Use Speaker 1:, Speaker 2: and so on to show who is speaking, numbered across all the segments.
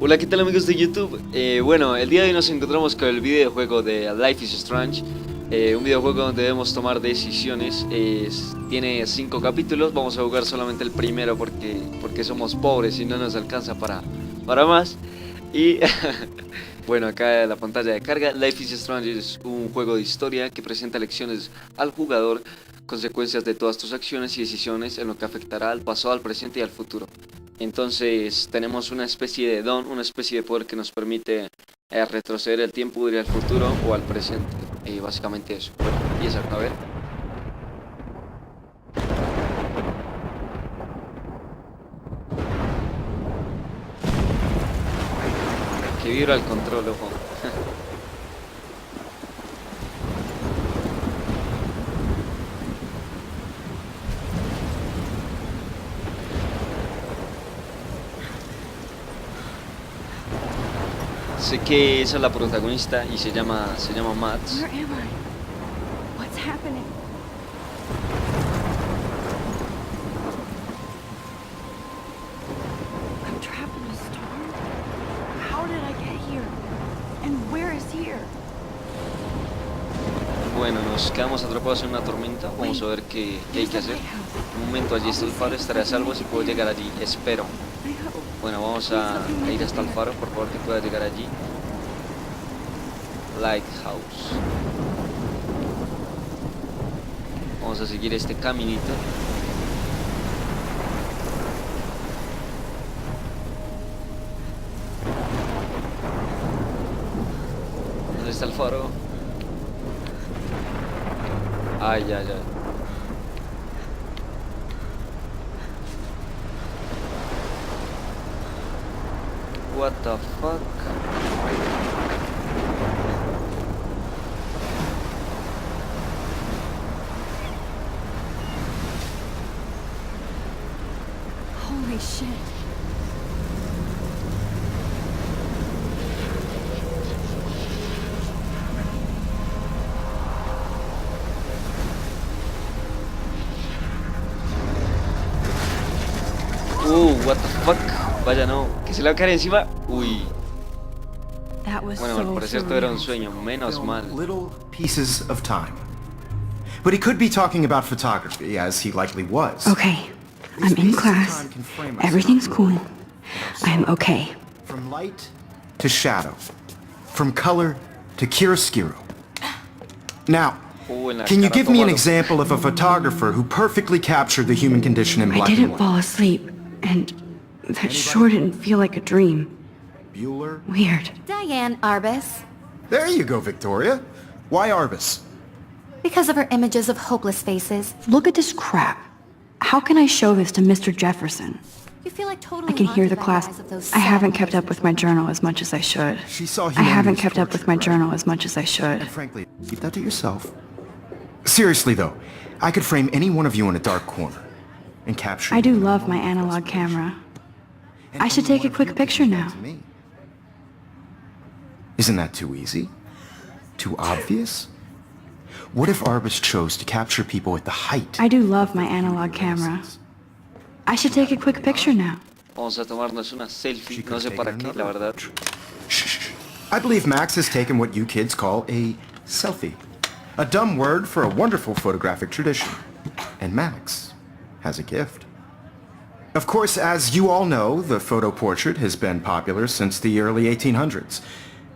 Speaker 1: Hola, ¿qué tal amigos de YouTube? Bueno, el día de hoy nos encontramos con el videojuego de Life is Strange, un videojuego donde debemos tomar decisiones. Tiene 5 capítulos, vamos a jugar solamente el primero porque somos pobres y no nos alcanza para más. Y bueno, acá en la pantalla de carga, Life is Strange es un juego de historia que presenta lecciones al jugador, consecuencias de todas tus acciones y decisiones en lo que afectará al pasado, al presente y al futuro. Entonces tenemos una especie de don, una especie de poder que nos permite retroceder el tiempo, ir al futuro o al presente. Básicamente eso. Bueno, empieza a ver. Que vibra el control, ojo. Sé que esa es la protagonista y se llama Max.
Speaker 2: Where am I? What's happening? I'm trapped in a storm? How did I get here? And where is here?
Speaker 1: Bueno, nos quedamos atrapados en una tormenta. Vamos a ver qué hay que hacer. Un momento, allí está el faro, estaré a salvo si puedo llegar allí. Espero. Bueno, vamos a ir hasta el faro, por favor que pueda llegar allí. Lighthouse. Vamos a seguir este caminito. ¿Dónde está el faro? Ay, ya, ya. What the fuck?
Speaker 2: Holy shit.
Speaker 1: What the fuck? Vaya, no. Que se le va a caer encima. Uy.
Speaker 2: That was
Speaker 1: Bueno, al
Speaker 2: so
Speaker 1: parecer todo era un
Speaker 2: surreal.
Speaker 1: sueño. Menos mal.
Speaker 3: Little pieces of time. But he could be talking about photography, as he likely was.
Speaker 2: Okay, I'm in class. Everything's cool. I am okay.
Speaker 3: From light to shadow. From color to chiaroscuro. Now,
Speaker 1: En la
Speaker 3: can you
Speaker 1: cara,
Speaker 3: give me an
Speaker 1: tómalo.
Speaker 3: example of a photographer who perfectly captured the human condition in
Speaker 2: I
Speaker 3: black
Speaker 2: didn't
Speaker 3: and white?
Speaker 2: fall asleep, and that sure didn't feel like a dream.
Speaker 3: Bueller?
Speaker 2: Weird.
Speaker 4: Diane Arbus.
Speaker 3: There you go, Victoria. Why Arbus?
Speaker 4: Because of her images of hopeless faces.
Speaker 2: Look at this crap. How can I show this to Mr. Jefferson?
Speaker 4: You feel like totally
Speaker 2: I can hear the
Speaker 4: haunted by
Speaker 2: class.
Speaker 4: eyes of those
Speaker 2: I haven't
Speaker 4: sad
Speaker 2: kept up with my journal as much as I should.
Speaker 3: She saw
Speaker 2: I haven't
Speaker 3: humanity's
Speaker 2: kept up with
Speaker 3: portrait,
Speaker 2: my
Speaker 3: right?
Speaker 2: journal as much as I should.
Speaker 3: And frankly, keep that to yourself. Seriously, though, I could frame any one of you in a dark corner and capture.
Speaker 2: I do
Speaker 3: you in a
Speaker 2: love my
Speaker 3: moment of
Speaker 2: analog
Speaker 3: desperation.
Speaker 2: camera.
Speaker 3: And
Speaker 2: I should
Speaker 3: only
Speaker 2: take a
Speaker 3: one of
Speaker 2: quick
Speaker 3: you can
Speaker 2: picture
Speaker 3: do that
Speaker 2: now.
Speaker 3: to me. Isn't that too easy? Too obvious? What if Arbus chose to capture people at the height?
Speaker 2: I do love my analog camera. I should take a quick picture now.
Speaker 1: Vamos a tomarnos una selfie.
Speaker 3: She could
Speaker 1: No
Speaker 3: have
Speaker 1: sé para
Speaker 3: taken
Speaker 1: qué, la
Speaker 3: another
Speaker 1: verdad.
Speaker 3: Shh. I believe Max has taken what you kids call a selfie. A dumb word for a wonderful photographic tradition. And Max has a gift. Of course, as you all know, the photo portrait has been popular since the early 1800s.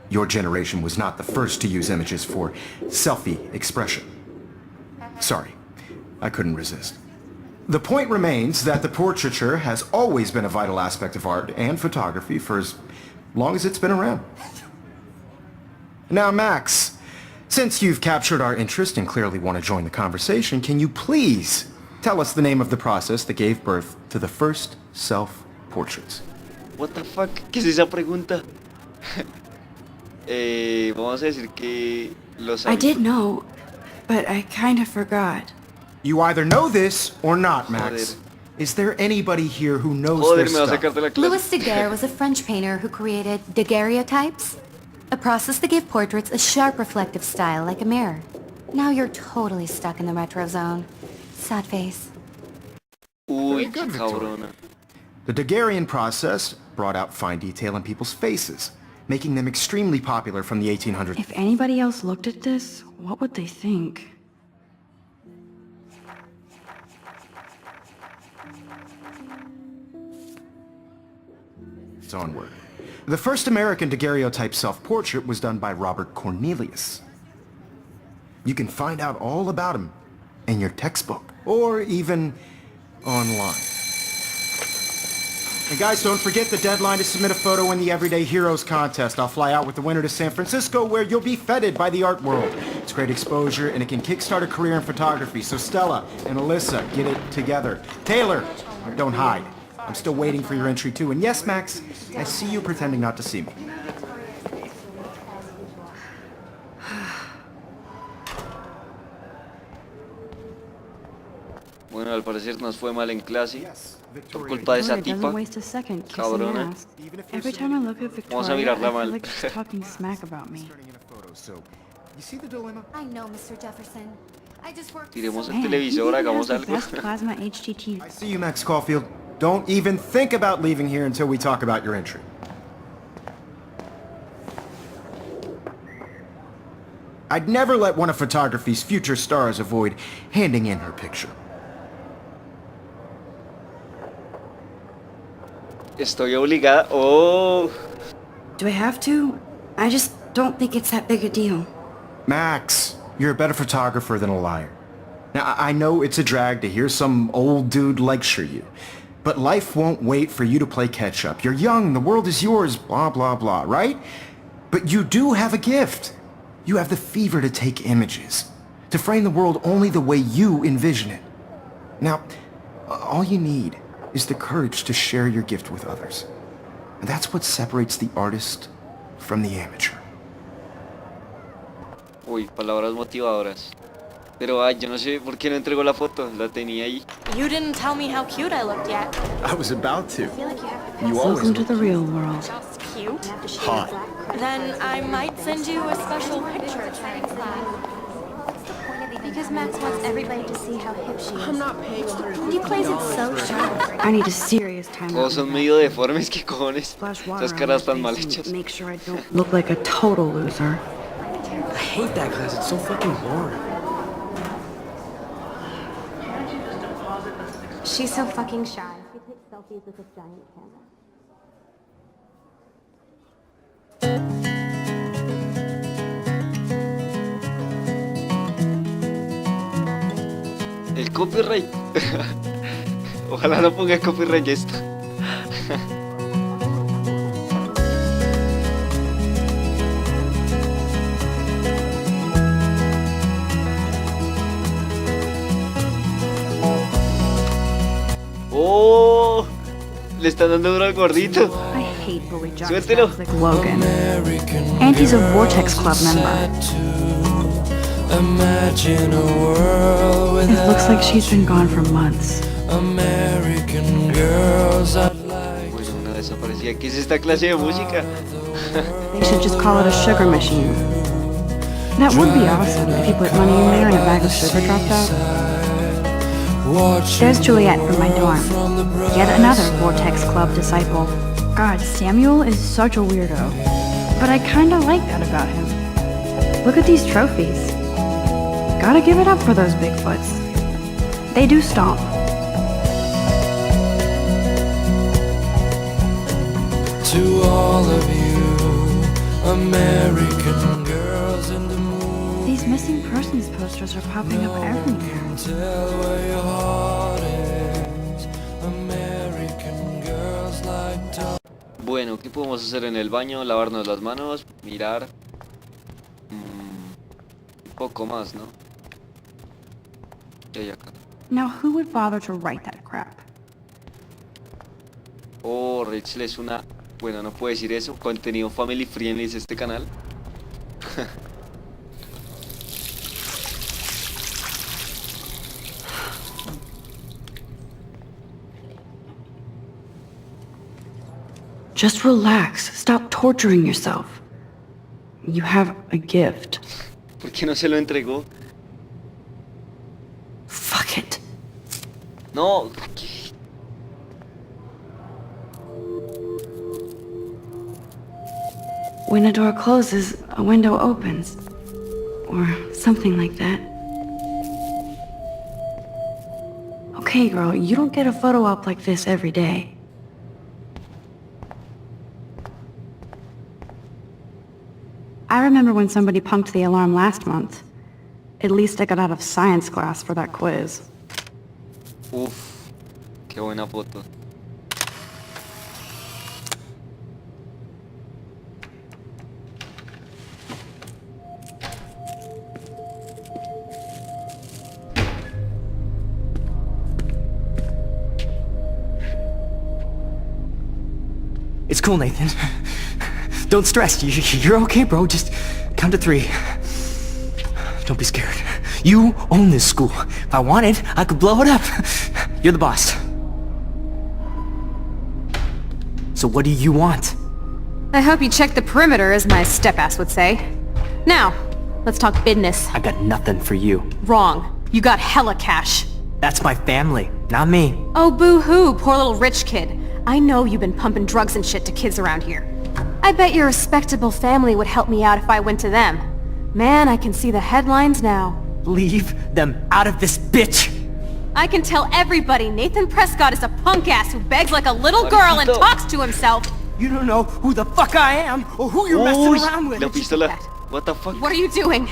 Speaker 3: Your generation was not the first to use images for selfie expression. Sorry, I couldn't resist. The point remains that the portraiture has always been a vital aspect of art and photography for as long as it's been around. Now, Max, since you've captured our interest and clearly want to join the conversation, can you please tell us the name of the process that gave birth to the first self-portraits?
Speaker 1: What the fuck? ¿Qué es esa pregunta? Vamos a decir que los
Speaker 2: I did know, but I kind of forgot.
Speaker 3: You either know this or not, Max.
Speaker 1: Joder.
Speaker 3: Is there anybody here who knows
Speaker 1: Joder,
Speaker 3: this
Speaker 1: me va a
Speaker 3: stuff?
Speaker 1: sacar de la clase.
Speaker 4: Louis Daguerre was a French painter who created daguerreotypes, a process that gave portraits a sharp reflective style like a mirror. Now you're totally stuck in the retro zone. Sad face.
Speaker 1: Uy,
Speaker 3: Very good,
Speaker 1: qué cabrona.
Speaker 3: The Daguerrean process brought out fine detail in people's faces, making them extremely popular from the 1800s.
Speaker 2: If anybody else looked at this, what would they think?
Speaker 3: Onward. The first American daguerreotype self-portrait was done by Robert Cornelius. You can find out all about him in your textbook, or even online. And guys, don't forget the deadline to submit a photo in the Everyday Heroes contest. I'll fly out with the winner to San Francisco, where you'll be feted by the art world. It's great exposure, and it can kickstart a career in photography. So Stella and Alyssa, get it together. Taylor, don't hide. I'm still waiting for your entry too. And yes, Max, I see you pretending not to see me.
Speaker 1: Bueno, al parecer nos fue mal en clase por culpa de esa
Speaker 2: Victoria doesn't
Speaker 1: tipa.
Speaker 2: waste a second kissing
Speaker 1: Cabrona.
Speaker 2: ass. Every time I look at
Speaker 1: Vamos a
Speaker 2: Victoria, I
Speaker 1: mirarla
Speaker 2: feel
Speaker 1: mal.
Speaker 2: like she's talking smack about me.
Speaker 3: Starting in a photo, so you see the dilemma?
Speaker 4: I know, Mr. Jefferson. I just worked
Speaker 1: Tiremos
Speaker 4: so
Speaker 1: el
Speaker 2: Man, he
Speaker 1: televisor,
Speaker 2: even
Speaker 1: hagamos
Speaker 2: has the
Speaker 1: algo.
Speaker 2: best plasma HTT.
Speaker 3: I see you, Max Caulfield. Don't even think about leaving here until we talk about your entry. I'd never let one of photography's future stars avoid handing in her picture.
Speaker 1: Estoy obligada. Oh,
Speaker 2: Do I have to? I just don't think it's that big a deal.
Speaker 3: Max, you're a better photographer than a liar. Now, I know it's a drag to hear some old dude lecture you, but life won't wait for you to play catch-up. You're young, the world is yours, blah, blah, blah, right? But you do have a gift. You have the fever to take images, to frame the world only the way you envision it. Now, all you need is the courage to share your gift with others. And that's what separates the artist from the amateur.
Speaker 1: uy, palabras motivadoras. Pero ay, yo no sé por qué no entregó la foto, la tenía ahí.
Speaker 5: You didn't tell me how cute I looked yet.
Speaker 3: I was about to. You
Speaker 2: Welcome to the real world.
Speaker 5: Just cute?
Speaker 3: hot.
Speaker 5: Then I might send you a special picture.
Speaker 4: Because Max wants everybody to see how hip she is.
Speaker 6: I'm not paying
Speaker 4: He plays it so sharp.
Speaker 2: I need a serious time out.
Speaker 1: Todos son medio deformes, qué cojones.
Speaker 2: Splash water
Speaker 1: Esas
Speaker 2: on
Speaker 1: caras
Speaker 2: my
Speaker 1: tan mal
Speaker 2: face and
Speaker 1: hechas.
Speaker 2: make sure I don't look like a total loser.
Speaker 6: I hate that class. It's so fucking boring.
Speaker 4: She's so fucking shy. She takes selfies with a giant camera.
Speaker 1: El copyright. Ojalá no ponga copyright esto. Oh, le están dando duro al gordito.
Speaker 2: I hate bully jocks
Speaker 1: Suéltelo.
Speaker 2: like Logan. And he's a Vortex Club member.
Speaker 7: Imagine a world
Speaker 2: It looks like she's been gone for months.
Speaker 7: American girls I'd like.
Speaker 1: Bueno, una desaparecida. ¿Qué es esta clase de música?
Speaker 2: They should just call it a sugar machine. That would be awesome if you put money in there and a bag of sugar dropped out. There's Juliet from my dorm. Yet another Vortex Club disciple. God, Samuel is such a weirdo. But I kinda like that about him. Look at these trophies. Gotta give it up for those Bigfoots. They do stomp.
Speaker 7: To all of you, American girls in the moon.
Speaker 2: These missing persons posters are popping up everywhere.
Speaker 7: Tell where your heart is. American girls like to.
Speaker 1: Bueno, ¿qué podemos hacer en el baño? Lavarnos las manos, mirar. Poco más, ¿no? ¿Qué hay acá?
Speaker 2: Now who would bother to write that crap?
Speaker 1: Oh, Rachel es una... Bueno, no puedo decir eso. Contenido family friendly es este canal.
Speaker 2: Just relax. Stop torturing yourself. You have a gift.
Speaker 1: ¿Por qué no se lo entregó?
Speaker 2: Fuck it.
Speaker 1: No.
Speaker 2: When a door closes, a window opens. Or something like that. Okay, girl, you don't get a photo op like this every day. I remember when somebody punked the alarm last month. At least I got out of science class for that quiz.
Speaker 1: Uf, qué buena foto.
Speaker 6: It's cool, Nathan. Don't stress. You're okay, bro. Just count to 3. Don't be scared. You own this school. If I wanted, I could blow it up. You're the boss. So what do you want?
Speaker 8: I hope you checked the perimeter, as my step-ass would say. Now, let's talk business.
Speaker 6: I got nothing for you.
Speaker 8: Wrong. You got hella cash.
Speaker 6: That's my family, not me.
Speaker 8: Oh, boo-hoo, poor little rich kid. I know you've been pumping drugs and shit to kids around here. I bet your respectable family would help me out if I went to them. Man, I can see the headlines now.
Speaker 6: Leave them out of this bitch!
Speaker 8: I can tell everybody Nathan Prescott is a punk ass who begs like a little girl and talks to himself.
Speaker 6: You don't know who the fuck I am or who you're messing around with.
Speaker 1: La pistola. What the fuck?
Speaker 8: What are you doing?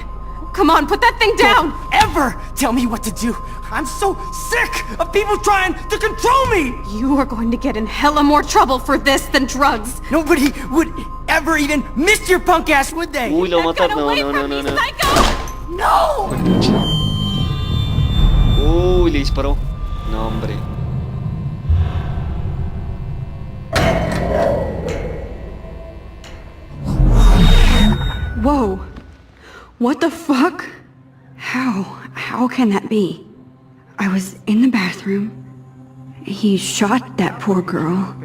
Speaker 8: Come on, put that thing down!
Speaker 6: Don't ever tell me what to do! I'm so sick of people trying to control me!
Speaker 8: You are going to get in hella more trouble for this than drugs.
Speaker 6: Nobody would ever even miss your punk ass, would they?
Speaker 1: Uy, lo va a matar.
Speaker 8: Get
Speaker 1: No,
Speaker 8: away
Speaker 1: no, no,
Speaker 8: from
Speaker 1: no,
Speaker 8: me,
Speaker 1: no.
Speaker 8: psycho! No!
Speaker 1: Uy, le disparó. No, hombre.
Speaker 2: Whoa. What the fuck? How can that be? I was in the bathroom. He shot that poor girl.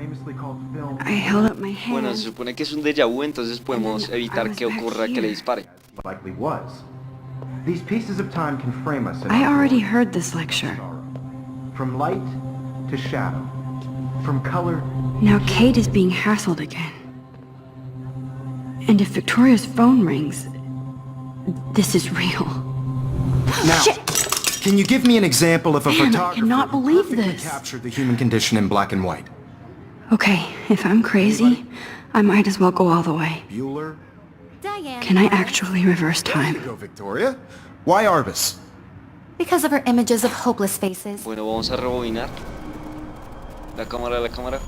Speaker 2: I held up my hand.
Speaker 1: Bueno, se supone que es un déjà vu, entonces podemos evitar que ocurra que le dispare.
Speaker 3: Likely was. These pieces of time can frame us in
Speaker 2: I
Speaker 3: our
Speaker 2: already
Speaker 3: glory
Speaker 2: heard this lecture.
Speaker 3: sorrow. From light to shadow. From color.
Speaker 2: Now Kate is being hassled again. And if Victoria's phone rings, this is real.
Speaker 3: Now,
Speaker 2: Shit!
Speaker 3: can you give me an example of a
Speaker 2: Man, I
Speaker 3: photographer
Speaker 2: cannot
Speaker 3: who
Speaker 2: believe
Speaker 3: perfectly
Speaker 2: this.
Speaker 3: captured the human condition in black and white?
Speaker 2: Okay, if I'm crazy, I might as well go all the way.
Speaker 3: Bueller?
Speaker 4: Diane.
Speaker 2: Can I actually reverse
Speaker 3: There you
Speaker 2: time?
Speaker 3: go, Victoria. Why Arbus?
Speaker 4: Because of her images of hopeless faces.
Speaker 1: Bueno, vamos a rebobinar. La cámara, la cámara.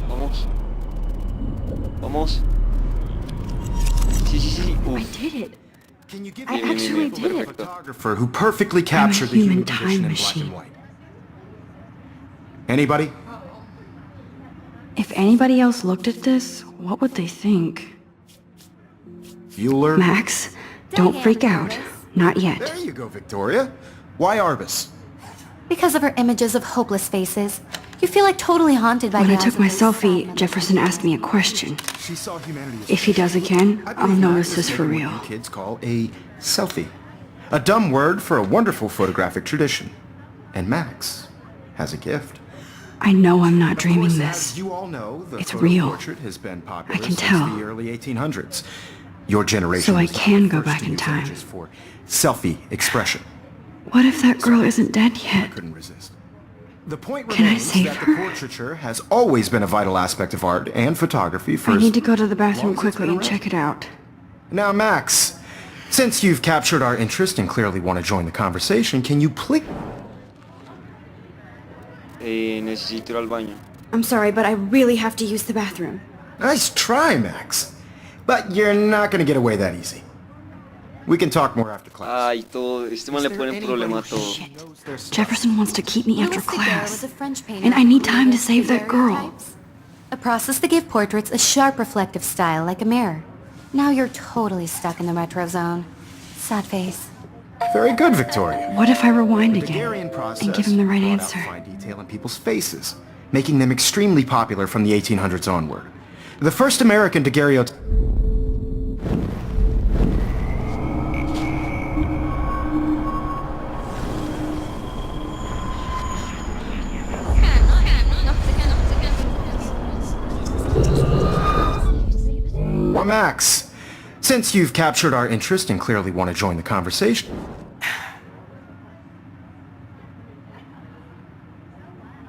Speaker 1: Vamos. Vamos. Sí, sí, sí.
Speaker 2: I
Speaker 1: Uf.
Speaker 2: did it.
Speaker 3: Can you give
Speaker 2: I
Speaker 3: me
Speaker 2: actually
Speaker 3: a
Speaker 2: did it.
Speaker 3: photographer who perfectly captured the
Speaker 2: human
Speaker 3: human condition
Speaker 2: time
Speaker 3: in black and
Speaker 2: machine.
Speaker 3: white? Anybody?
Speaker 2: If anybody else looked at this, what would they think?
Speaker 3: Bueller?
Speaker 2: Max, don't freak out. Not yet.
Speaker 3: There you go, Victoria. Why Arbus?
Speaker 4: Because of her images of hopeless faces. You feel like totally haunted by
Speaker 2: When
Speaker 4: the
Speaker 2: I
Speaker 4: eyes
Speaker 2: took
Speaker 4: of
Speaker 2: my
Speaker 4: those
Speaker 2: selfie,
Speaker 4: sad
Speaker 2: Jefferson
Speaker 4: members.
Speaker 2: asked me a question.
Speaker 3: She saw humanity as
Speaker 2: If he does again,
Speaker 3: I
Speaker 2: I'll
Speaker 3: believe
Speaker 2: know
Speaker 3: Max
Speaker 2: this
Speaker 3: has
Speaker 2: is for
Speaker 3: taken
Speaker 2: real.
Speaker 3: what you kids call a selfie. A dumb word for a wonderful photographic tradition. And Max has a gift.
Speaker 2: I know I'm not
Speaker 3: Of
Speaker 2: dreaming
Speaker 3: course,
Speaker 2: this.
Speaker 3: as you all know, the
Speaker 2: It's
Speaker 3: photo
Speaker 2: real.
Speaker 3: portrait has been popular
Speaker 2: I can
Speaker 3: since
Speaker 2: tell.
Speaker 3: the early 1800s. Your generation
Speaker 2: So I
Speaker 3: was the
Speaker 2: can go
Speaker 3: first
Speaker 2: back
Speaker 3: to
Speaker 2: in
Speaker 3: use
Speaker 2: time.
Speaker 3: images for selfie expression.
Speaker 2: What if that girl isn't dead
Speaker 3: I
Speaker 2: yet?
Speaker 3: couldn't resist. The point
Speaker 2: Can I
Speaker 3: remains
Speaker 2: save
Speaker 3: that
Speaker 2: her?
Speaker 3: the portraiture has always been a vital aspect of art and photography for
Speaker 2: I
Speaker 3: as
Speaker 2: need to go to the
Speaker 3: long
Speaker 2: bathroom
Speaker 3: as it's
Speaker 2: quickly
Speaker 3: been
Speaker 2: and
Speaker 3: around.
Speaker 2: check it out.
Speaker 3: Now, Max, since you've captured our interest and clearly want to join the conversation, can you please...
Speaker 1: Necesito ir al baño.
Speaker 2: I'm sorry, but I really have to use the bathroom.
Speaker 3: Nice try, Max. But you're not going to get away that easy. We can talk more after class.
Speaker 1: Ay, todo. Este man le pone problema a todo.
Speaker 2: Shit. Jefferson wants to keep me after
Speaker 4: Louis Daguerre was
Speaker 2: class.
Speaker 4: a French painter
Speaker 2: And I
Speaker 4: who
Speaker 2: need time to
Speaker 4: created
Speaker 2: save that girl.
Speaker 4: daguerreotypes, a process that gave portraits a sharp reflective style like a mirror. Now you're totally stuck in the retro zone. Sad face.
Speaker 3: Very good, Victoria.
Speaker 2: What if I rewind
Speaker 3: The
Speaker 2: again
Speaker 3: Daguerrean process
Speaker 2: and give him the right
Speaker 3: brought out
Speaker 2: answer?
Speaker 3: fine detail in people's faces, making them extremely popular from the 1800s onward. The first American daguerreotype... Max, since you've captured our interest and clearly want to join the conversation.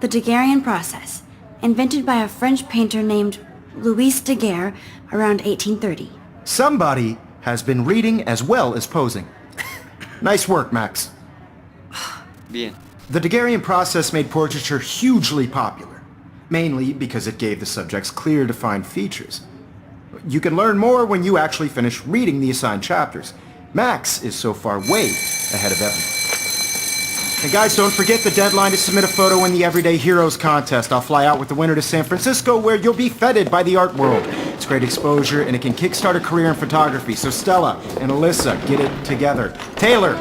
Speaker 2: The Daguerrean process, invented by a French painter named Louis Daguerre around 1830.
Speaker 3: Somebody has been reading as well as posing. Nice work, Max.
Speaker 1: Bien.
Speaker 3: The Daguerrean process made portraiture hugely popular, mainly because it gave the subjects clear, defined features. You can learn more when you actually finish reading the assigned chapters. Max is so far way ahead of everyone. And guys, don't forget the deadline to submit a photo in the Everyday Heroes contest. I'll fly out with the winner to San Francisco, where you'll be feted by the art world. It's great exposure, and it can kickstart a career in photography. So Stella and Alyssa, get it together. Taylor,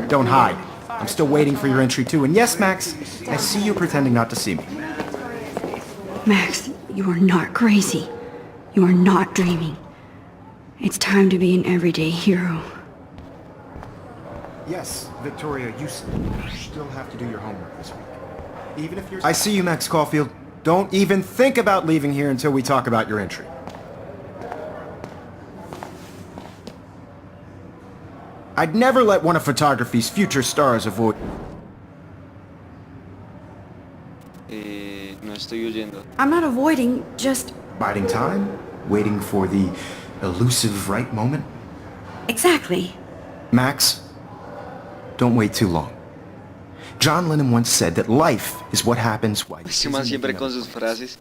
Speaker 3: don't hide. I'm still waiting for your entry too. And yes, Max, I see you pretending not to see me.
Speaker 2: Max, you are not crazy. You are not dreaming. It's time to be an everyday hero.
Speaker 3: Yes, Victoria, you still have to do your homework this week. Even if you're... I see you, Max Caulfield. Don't even think about leaving here until we talk about your entry. I'd never let one of photography's future stars avoid...
Speaker 1: No estoy huyendo.
Speaker 2: I'm not avoiding, just...
Speaker 3: Biding time? Waiting for the elusive right moment?
Speaker 2: Exactly.
Speaker 3: Max, don't wait too long. John Lennon once said that life is what happens while...
Speaker 1: Este man siempre con sus frases.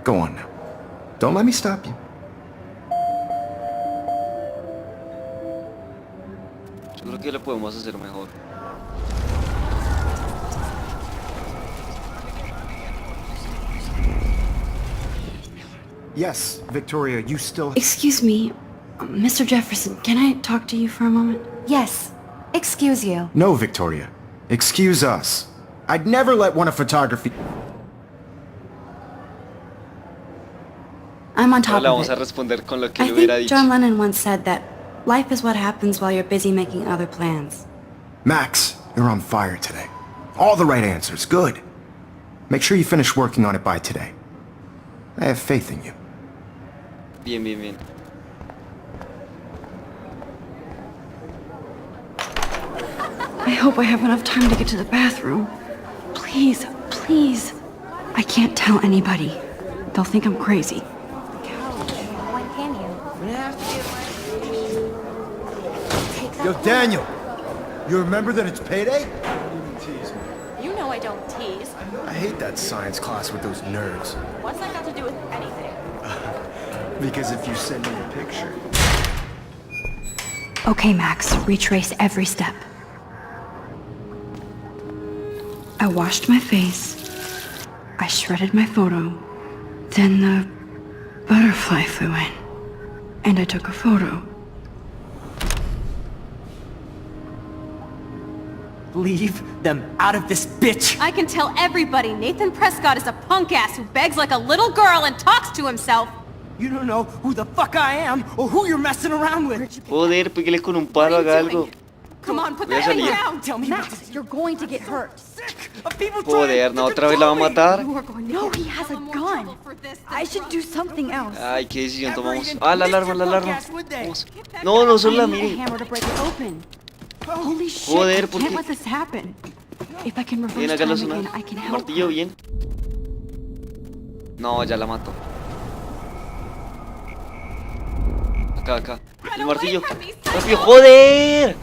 Speaker 3: Go on now. Don't let me stop you.
Speaker 1: Yo creo que lo podemos hacer mejor.
Speaker 3: Yes, Victoria, you still...
Speaker 2: Excuse me, Mr. Jefferson, can I talk to you for a moment?
Speaker 4: Yes. Excuse you.
Speaker 3: No, Victoria. Excuse us. I'd never let one of photography...
Speaker 2: I'm on top
Speaker 1: Ahora
Speaker 2: of
Speaker 1: vamos a
Speaker 2: it.
Speaker 1: responder con lo que
Speaker 2: I
Speaker 1: le hubiera
Speaker 2: think
Speaker 1: dicho.
Speaker 2: John Lennon once said that life is what happens while you're busy making other plans.
Speaker 3: Max, you're on fire today. All the right answers. Good. Make sure you finish working on it by today. I have faith in you.
Speaker 1: Bien, bien, bien.
Speaker 2: I hope I have enough time to get to the bathroom. Please, please. I can't tell anybody. They'll think I'm crazy.
Speaker 4: When can you?
Speaker 3: Yo, Daniel! You remember that it's payday?
Speaker 5: You know I don't tease.
Speaker 3: I hate that science class with those nerds.
Speaker 5: What's that got to do with anything?
Speaker 3: Because if you send me a picture...
Speaker 2: Okay, Max, retrace every step. I washed my face. I shredded my photo. Then the butterfly flew in. And I took a photo.
Speaker 6: Leave them out of this bitch!
Speaker 8: I can tell everybody Nathan Prescott is a punk ass who begs like a little girl and talks to himself.
Speaker 6: You don't know who the fuck I am or who you're messing around with.
Speaker 1: Joder, pégale con un palo, haga algo.
Speaker 8: Come on, put
Speaker 1: Voy a
Speaker 8: that thing
Speaker 1: salir.
Speaker 8: down.
Speaker 6: Tell me
Speaker 5: Max, you're going to get hurt.
Speaker 6: sick of people
Speaker 1: Joder,
Speaker 6: trying
Speaker 1: no,
Speaker 6: to
Speaker 1: otra vez la va a
Speaker 6: control me.
Speaker 1: matar.
Speaker 8: You are going to
Speaker 5: No,
Speaker 8: get
Speaker 5: he has a
Speaker 8: hella more
Speaker 5: gun.
Speaker 8: trouble for this than
Speaker 5: I should do
Speaker 8: drugs.
Speaker 5: something else.
Speaker 1: Ay, qué decisión
Speaker 6: Ever
Speaker 1: tomamos.
Speaker 6: even
Speaker 1: Ah, la alarma,
Speaker 6: lift
Speaker 1: la
Speaker 6: your
Speaker 1: alarma.
Speaker 6: punk ass, would they?
Speaker 1: Vamos. No, no son la
Speaker 5: I need a
Speaker 1: miren.
Speaker 5: hammer to break it open. Holy shit,
Speaker 1: Joder,
Speaker 5: I
Speaker 1: ¿por
Speaker 5: can't
Speaker 1: qué?
Speaker 5: let this happen. If I can reverse
Speaker 1: Bien, acá
Speaker 5: time
Speaker 1: lo
Speaker 5: again,
Speaker 1: suena.
Speaker 5: I can help
Speaker 1: Martillo,
Speaker 5: her.
Speaker 1: bien. No, ya la mató. Acá, acá. El martillo. ¡Rápido, joder!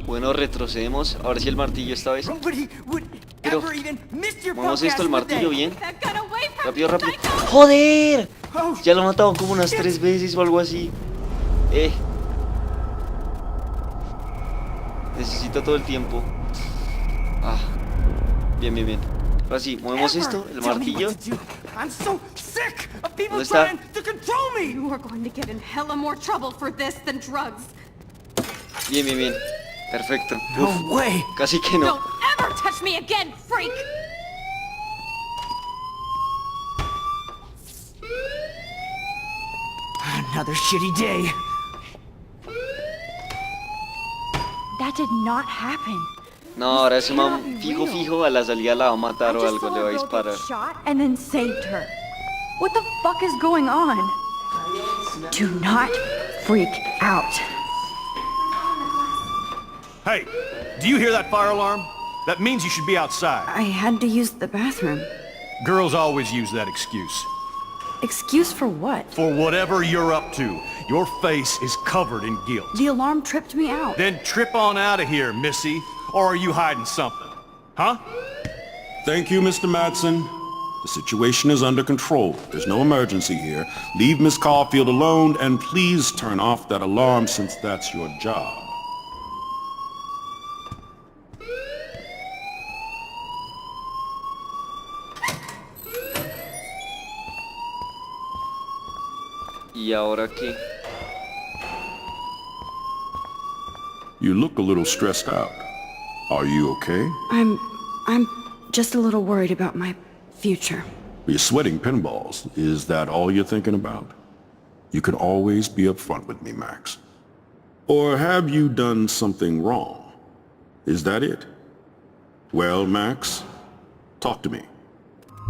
Speaker 1: Bueno, retrocedemos. Ahora sí el martillo esta vez.
Speaker 6: Nobody would
Speaker 1: Pero
Speaker 6: ever even miss your
Speaker 1: movemos
Speaker 6: punk
Speaker 1: esto,
Speaker 6: ass,
Speaker 1: el
Speaker 6: would they?
Speaker 1: martillo, bien.
Speaker 8: That gun away from
Speaker 1: Rápido,
Speaker 8: me,
Speaker 1: rápido.
Speaker 8: psycho.
Speaker 1: ¡Joder!
Speaker 6: Oh,
Speaker 1: Ya lo han matado como unas 3 veces o algo así. Necesito todo el tiempo. Ah. Bien, bien, bien. Ahora sí, movemos esto, el
Speaker 6: tell me
Speaker 1: martillo.
Speaker 6: what to do. I'm so sick of people
Speaker 1: ¿Dónde está?
Speaker 6: trying to control me.
Speaker 8: You are going to get in hella more trouble for this than drugs.
Speaker 1: Bien, bien, bien. Perfecto. Uf,
Speaker 6: No way.
Speaker 1: casi que no.
Speaker 8: Don't ever touch me again, freak!
Speaker 6: Another shitty day.
Speaker 5: That did not happen.
Speaker 1: No, ahora ese man
Speaker 5: Cannot be
Speaker 1: fijo,
Speaker 5: real.
Speaker 1: fijo, a la salida la va a matar
Speaker 5: I
Speaker 1: o
Speaker 5: just
Speaker 1: algo,
Speaker 5: saw
Speaker 1: le va a
Speaker 5: a girl
Speaker 1: disparar.
Speaker 5: get shot and then saved her. What the fuck is going on?
Speaker 2: Do not freak out.
Speaker 9: Hey, do you hear that fire alarm? That means you should be outside.
Speaker 2: I had to use the bathroom.
Speaker 9: Girls always use that excuse.
Speaker 2: Excuse for what?
Speaker 9: For whatever you're up to. Your face is covered in guilt.
Speaker 2: The alarm tripped me out.
Speaker 9: Then trip on out of here, Missy. Or are you hiding something? Huh?
Speaker 10: Thank you, Mr. Madsen. The situation is under control. There's no emergency here. Leave Miss Caulfield alone, and please turn off that alarm since that's your job.
Speaker 1: ¿Y ahora qué?
Speaker 10: You look a little stressed out. Are you okay?
Speaker 2: I'm just a little worried about my future.
Speaker 10: You're sweating pinballs. Is that all you're thinking about? You can always be upfront with me, Max. Or have you done something wrong? Is that it? Well, Max, talk to me.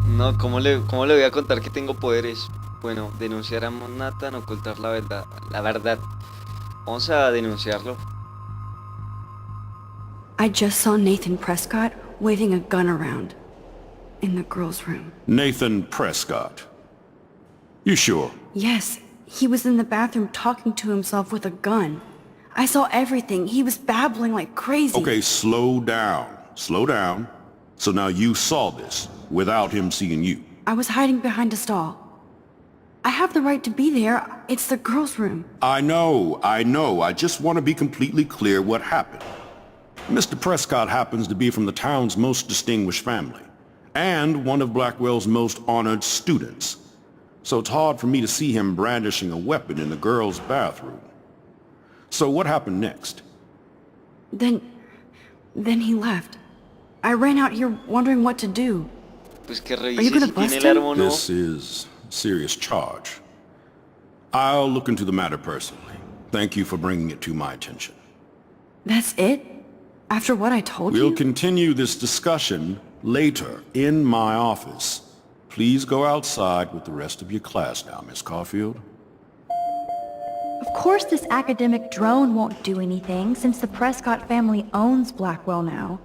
Speaker 1: No, ¿cómo le voy a contar que tengo poderes? Bueno, denunciar a Nathan, ocultar la verdad. La verdad. Vamos a denunciarlo.
Speaker 2: I just saw Nathan Prescott waving a gun around in the girls' room.
Speaker 10: Nathan Prescott. You sure?
Speaker 2: Yes, he was in the bathroom talking to himself with a gun. I saw everything. He was babbling like crazy.
Speaker 10: Okay, slow down. Slow down. So now you saw this without him seeing you.
Speaker 2: I was hiding behind a stall. I have the right to be there. It's the girls' room.
Speaker 10: I know. I just want to be completely clear what happened. Mr. Prescott happens to be from the town's most distinguished family, and one of Blackwell's most honored students. So it's hard for me to see him brandishing a weapon in the girls' bathroom. So what happened next?
Speaker 2: Then he left. I ran out here wondering what to do.
Speaker 1: Pues que
Speaker 2: Are you
Speaker 1: revise
Speaker 2: gonna
Speaker 1: si
Speaker 2: bust
Speaker 1: tiene el
Speaker 2: him?
Speaker 1: arma o no.
Speaker 10: This is a serious charge. I'll look into the matter personally. Thank you for bringing it to my attention.
Speaker 2: That's it? After what I told
Speaker 10: We'll
Speaker 2: you?
Speaker 10: continue this discussion later in my office. Please go outside with the rest of your class now, Miss Caulfield.
Speaker 2: Of course this academic drone won't do anything since the Prescott family owns Blackwell now.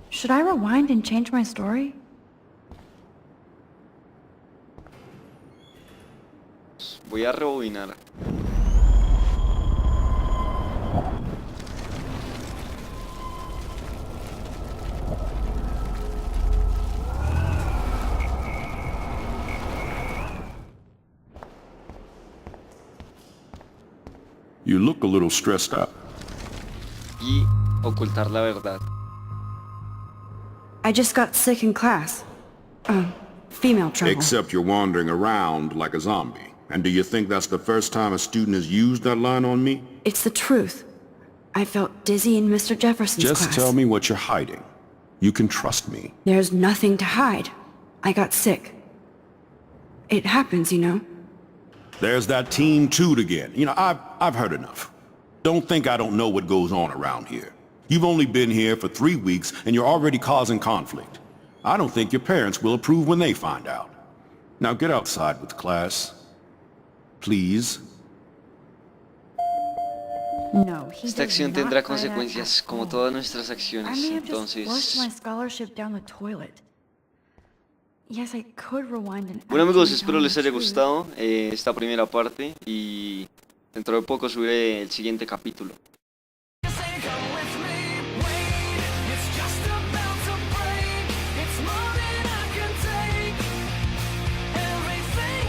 Speaker 2: Should I rewind and change my story?
Speaker 1: Voy a rebobinar.
Speaker 10: You look a little stressed out.
Speaker 1: Y ocultar la verdad.
Speaker 2: I just got sick in class. Female trouble.
Speaker 10: Except you're wandering around like a zombie. And do you think that's the first time a student has used that line on me?
Speaker 2: It's the truth. I felt dizzy in Mr. Jefferson's class.
Speaker 10: Just tell me what you're hiding. You can trust me.
Speaker 2: There's nothing to hide. I got sick. It happens, you know.
Speaker 10: There's that Team Toot again. You know, I've heard enough. Don't think I don't know what goes on around here. You've only been here for 3 weeks and you're already causing conflict. I don't think your parents will approve when they find out. Now get outside with class. Please.
Speaker 2: No, he
Speaker 1: Esta
Speaker 2: does
Speaker 1: acción
Speaker 2: not
Speaker 1: tendrá
Speaker 2: fight
Speaker 1: consecuencias
Speaker 2: at
Speaker 1: como
Speaker 2: all.
Speaker 1: todas nuestras
Speaker 2: I
Speaker 1: acciones.
Speaker 2: may have just flushed my
Speaker 1: Entonces,
Speaker 2: scholarship down the toilet. Yes, I could rewind and
Speaker 1: bueno amigos,
Speaker 2: actually
Speaker 1: espero
Speaker 2: tell
Speaker 1: les
Speaker 2: the
Speaker 1: haya
Speaker 2: truth.
Speaker 1: gustado esta primera parte y dentro de poco subiré el siguiente capítulo.